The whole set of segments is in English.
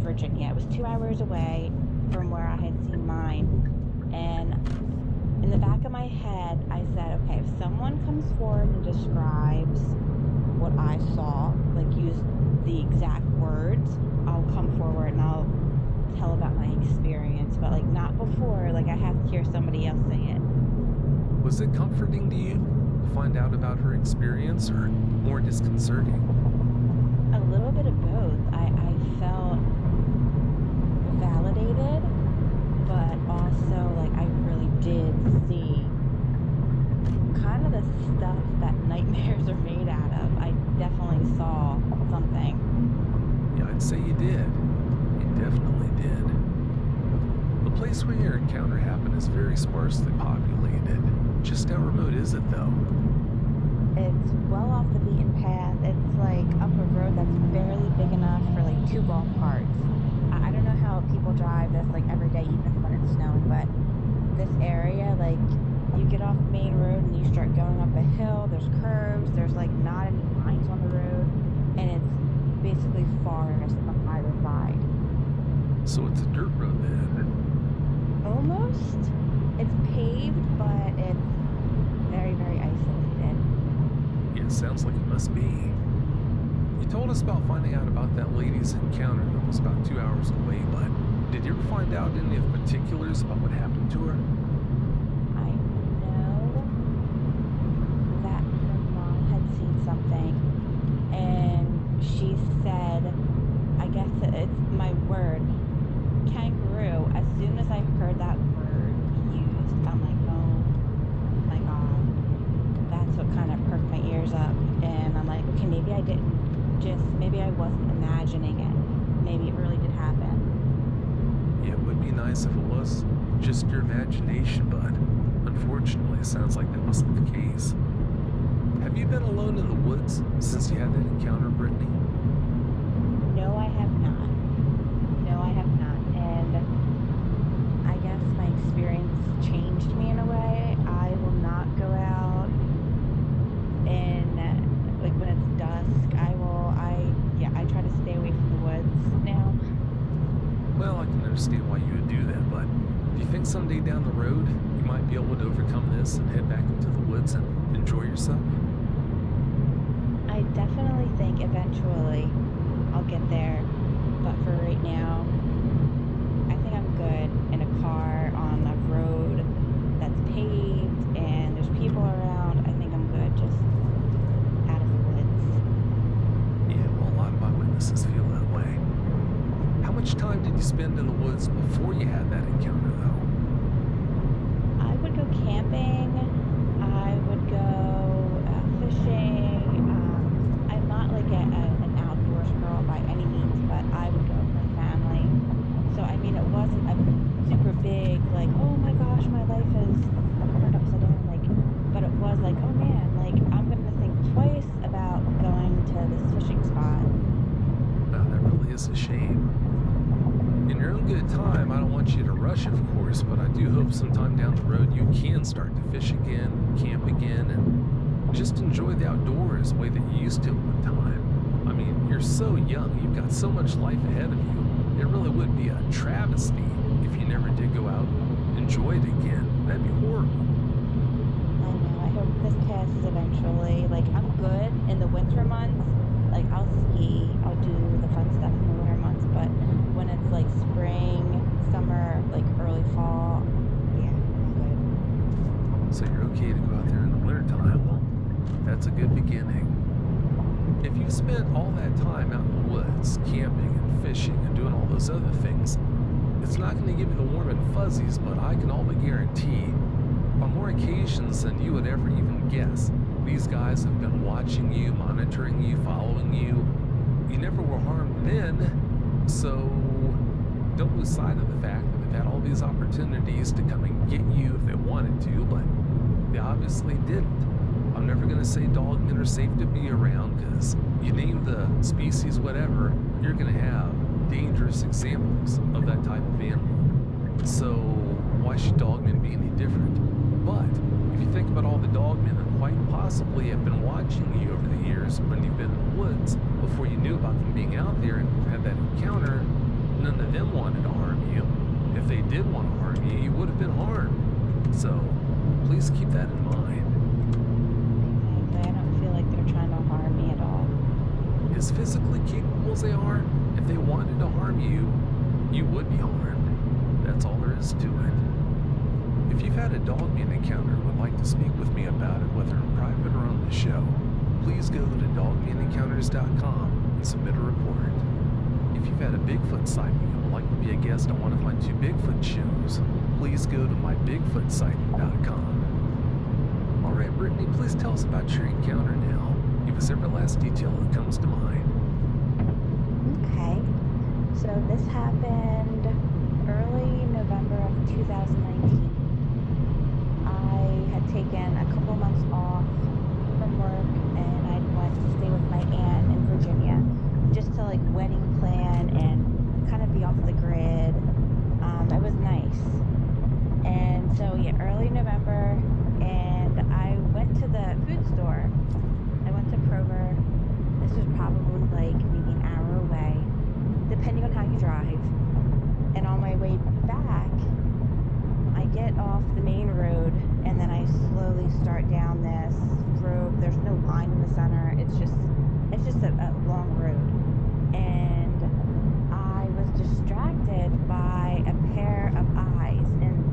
Virginia. It was 2 hours away from where I had seen mine. And in the back of my head, I said, okay, if someone comes forward and describes what I saw, like use the exact words, I'll come forward and I'll tell about my experience. But like not before, like I have to hear somebody else say it. Was it comforting to you to find out about her experience, or more disconcerting? A little bit of both. I felt validated, but also like I really did see kind of the stuff that nightmares are made out of. I definitely saw something. Yeah, I'd say you did. You definitely did. The place where your encounter happened is very sparsely populated. Just how remote is it, though? It's well off the beaten path. It's like up a road that's barely big enough for like 2 golf carts. I don't know how people drive this like every day, even when it's snowing, but this area, like you get off the main road and you start going up a hill, there's curves, there's like not any lines on the road, and it's basically forest on either side. So it's a dirt road then? Almost. It's paved, but it's very, very isolated. Yeah, sounds like it must be. You told us about finding out about that lady's encounter that was about 2 hours away, but did you ever find out any of the particulars about what happened to her? I know that her mom had seen something, and she said, I guess it's my word, kangaroo. As soon as I heard that word used, I'm like, oh my God. That's what kind of perked my ears up. And I'm like, okay, maybe I didn't maybe I wasn't imagining it. Maybe it really did happen. Yeah, it would be nice if it was just your imagination, but unfortunately, it sounds like that wasn't the case. Have you been alone in the woods since you had that encounter, Brittany? No, I have not. No, I have not. And I guess my experience changed me in a way. I will not go out and like when it's dusk. I try to stay away from the woods now. Well, I can understand why you would do that, but do you think someday down the road you might be able to overcome this and head back into the woods and enjoy yourself? I definitely think eventually I'll get there, but for right now, I think I'm good in a car on a road that's paved and there's people around. I think I'm good just out of the woods. Yeah, well, a lot of my witnesses feel that way. How much time did you spend in the woods before you had that encounter, though? I would go camping. I would go fishing. I'm not like an outdoors girl by any means, but I would go with my family. So, I mean, it wasn't a super big, like, oh my gosh, my life is turned upside down. Like, but it was like, oh man, like, I'm going to think twice about going to this fishing spot. Wow, that really is a shame. In your own good time, I don't want you to rush, of course, but I do hope sometime down the road you can start to fish again, camp again, and just enjoy the outdoors the way that you used to at one time. I mean, you're so young, you've got so much life ahead of you. It really would be a travesty if you never did go out and enjoy it again. That'd be horrible. I know, I hope this passes eventually. Like, I'm good in the winter months. Like, I'll ski, I'll do the fun stuff in the winter months, but when it's like spring, summer, like early fall, yeah, I'm good. So you're okay to go out there in the wintertime. Well, that's a good beginning. If you spent all that time out in the woods, camping and fishing and doing all those other things, it's not going to give you the warm and fuzzies, but I can all but guarantee, on more occasions than you would ever even guess, these guys have been watching you, monitoring you, following you. You never were harmed then, so don't lose sight of the fact that they've had all these opportunities to come and get you if they wanted to, but they obviously didn't. I'm never going to say dogmen are safe to be around, because you name the species whatever, you're going to have dangerous examples of that type of animal. So why should dogmen be any different? But if you think about all the dogmen that quite possibly have been watching you over the years when you've been in the woods before you knew about them being out there and had that encounter, None of them wanted to harm you. If they did want to harm you, you would have been harmed. So, please keep that in mind. Exactly. I don't feel like they're trying to harm me at all. As physically capable as they are, if they wanted to harm you, you would be harmed. That's all there is to it. If you've had a dog being encounter and would like to speak with me about it, whether in private or on the show, please go to dogbeangencounters.com and submit a report. If you've had a Bigfoot sighting and would like to be a guest on one of my 2 Bigfoot shows, please go to mybigfootsighting.com. Alright, Brittany, please tell us about your encounter now. Give us every last detail that comes to mind. Okay. So this happened early November of 2019. I had taken a couple months off from work and I went to stay with my aunt in Virginia just to like wedding plan and kind of be off the grid. It was nice. And so yeah, early November, and I went to the food store. I went to Kroger. This was probably like maybe an hour away, depending on how you drive. And on my way back, I get off the main road and then I slowly start down this road. There's no line in the center. It's just a long road. And I was distracted by a pair of eyes. And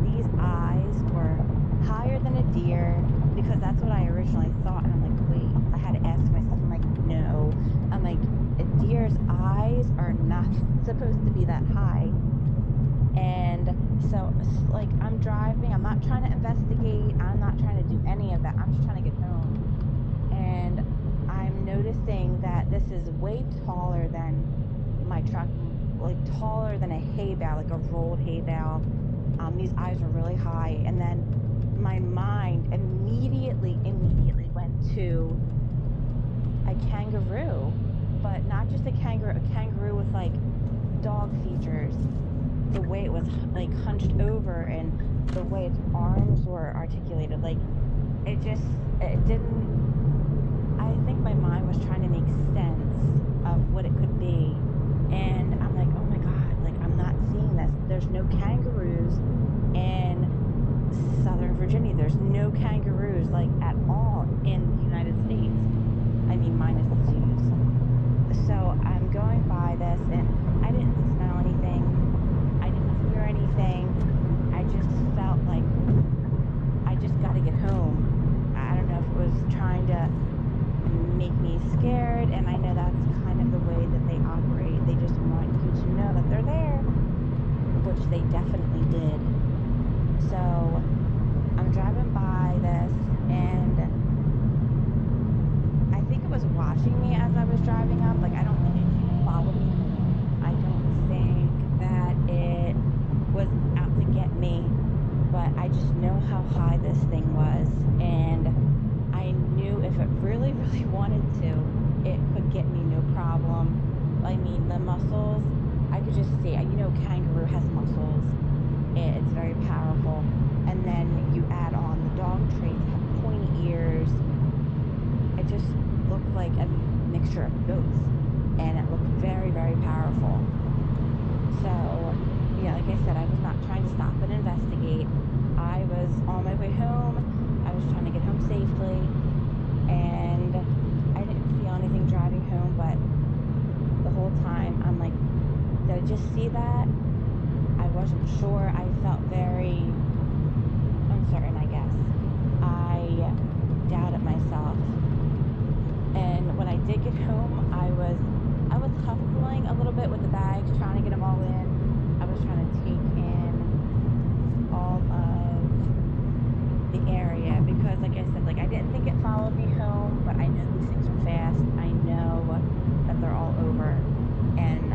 these eyes were higher than a deer because that's what I originally thought. And I'm like, wait, I had to ask myself, I'm like, no. I'm like, a deer's eyes are not supposed to be that high. And so, like, I'm driving, I'm not trying to investigate, I'm not trying to do any of that, I'm just trying to get home. And I'm noticing that this is way taller than my truck, like taller than a hay bale, like a rolled hay bale. These eyes are really high. And then my mind immediately went to a kangaroo, but not just a kangaroo with like dog features. The way it was like hunched over and the way its arms were articulated, like it didn't, I think my mind was trying to make sense of what it could be. And I'm like, oh my God, like I'm not seeing this. There's no kangaroos in Southern Virginia. There's no kangaroos like at all in the United States. I mean, minus the zoos. So I'm going by this and I didn't smell anything. I didn't hear anything. I just felt like I just got to get home. I don't know if it was trying to make me scared, and I know that's kind of the way that they operate. They just want you to know that they're there, which they definitely did. So I'm driving by this, and I think it was watching me as I was driving up. Like, I don't think it followed me. I don't think that it was out to get me, but I just know how high this thing was, and I knew if it really, really wanted to, it could get me no problem. I mean, the muscles, I could just see, you know, kangaroo has muscles. It's very powerful. And then you add on the dog traits, have pointy ears. It just looked like a mixture of both, and it looked very, very powerful. So, yeah, like I said, I was not trying to stop and investigate. I was on my way home. I was trying to get home safely, and I didn't feel anything driving home, but the whole time I'm like, did I just see that? I wasn't sure. I felt very uncertain, I guess. I doubted myself. And when I did get home, I was hustling a little bit with the bags, trying to get them all in. I was trying to take in all of the area because, like I said, like I didn't think it followed me home, but I know these things are fast. I know that they're all over, and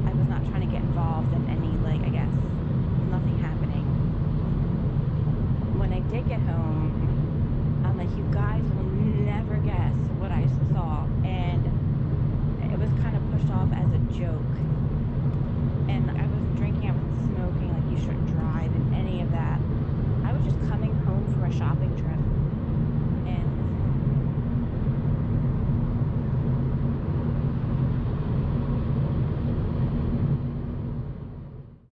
I was not trying to get involved in any, like, I guess, nothing happening. When I did get home, I'm like, you guys will never guess what I saw, and it was kind of pushed off as a joke.